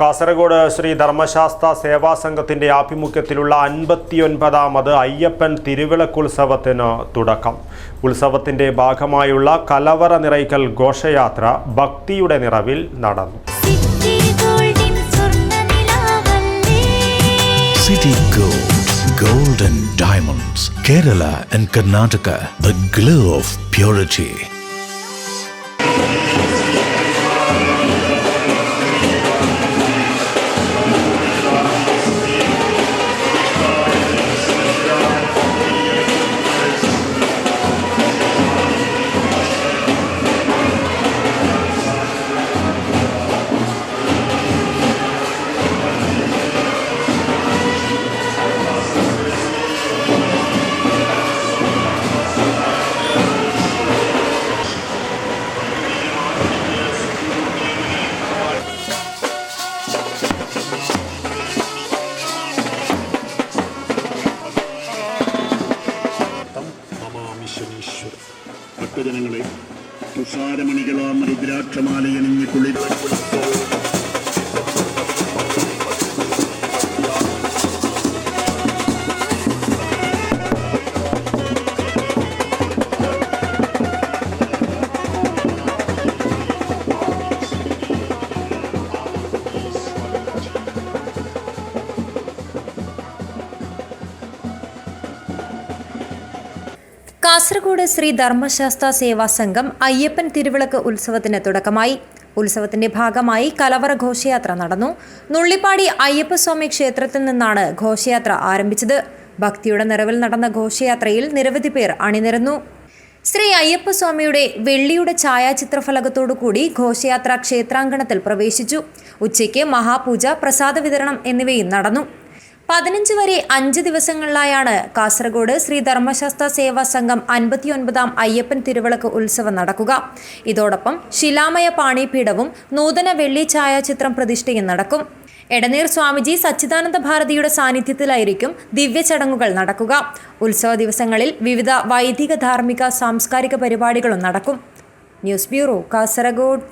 കാസർഗോഡ് ശ്രീ ധർമ്മശാസ്ത്ര സേവാ സംഘത്തിന്റെ ആഭിമുഖ്യത്തിലുള്ള 59ാമത് അയ്യപ്പൻ തിരുവിളക്കുത്സവത്തിന് തുടക്കം. ഉത്സവത്തിന്റെ ഭാഗമായുള്ള കലവറ നിറയ്ക്കൽ ഘോഷയാത്ര ഭക്തിയുടെ നിറവിൽ നടന്നു. City Gold, Gold and Diamonds, Kerala and Karnataka, the glow of purity. ഭക്തജനങ്ങളെ തുഷാരമണികളാം രുദ്രാക്ഷമാലയണിഞ്ഞ് കുളിവിളക്കുള്ള Kasaragod Shri ധർമ്മശാസ്ത്ര സേവാ സംഘം അയ്യപ്പൻ തിരുവിളക്ക് ഉത്സവത്തിന് തുടക്കമായി. ഉത്സവത്തിന്റെ ഭാഗമായി കലവറ ഘോഷയാത്ര നടന്നു. നുള്ളിപ്പാടി അയ്യപ്പസ്വാമി ക്ഷേത്രത്തിൽ നിന്നാണ് ഘോഷയാത്ര ആരംഭിച്ചത്. ഭക്തിയുടെ നിറവിൽ നടന്ന ഘോഷയാത്രയിൽ നിരവധി പേർ അണിനിരന്നു. ശ്രീ അയ്യപ്പസ്വാമിയുടെ വെള്ളിയുടെ ഛായാചിത്രഫലകത്തോടുകൂടി ഘോഷയാത്ര ക്ഷേത്രാങ്കണത്തിൽ പ്രവേശിച്ചു. ഉച്ചയ്ക്ക് മഹാപൂജ, പ്രസാദ വിതരണം എന്നിവയും നടന്നു. 15 വരെ 5 ദിവസങ്ങളിലായാണ് കാസർഗോഡ് ശ്രീ ധർമ്മശാസ്ത്ര സേവാ സംഘം 59ാം അയ്യപ്പൻ തിരുവിളക്ക് ഉത്സവം നടക്കുക. ഇതോടൊപ്പം ശിലാമയ പാണിപീഠവും നൂതന വെള്ളി ഛായാചിത്രം പ്രതിഷ്ഠയും നടക്കും. എടനീർ സ്വാമിജി സച്ചിദാനന്ദ ഭാരതിയുടെ സാന്നിധ്യത്തിലായിരിക്കും ദിവ്യ ചടങ്ങുകൾ നടക്കുക. ഉത്സവ ദിവസങ്ങളിൽ വിവിധ വൈദിക, ധാർമ്മിക, സാംസ്കാരിക പരിപാടികളും നടക്കും. News bureau, Kasaragod.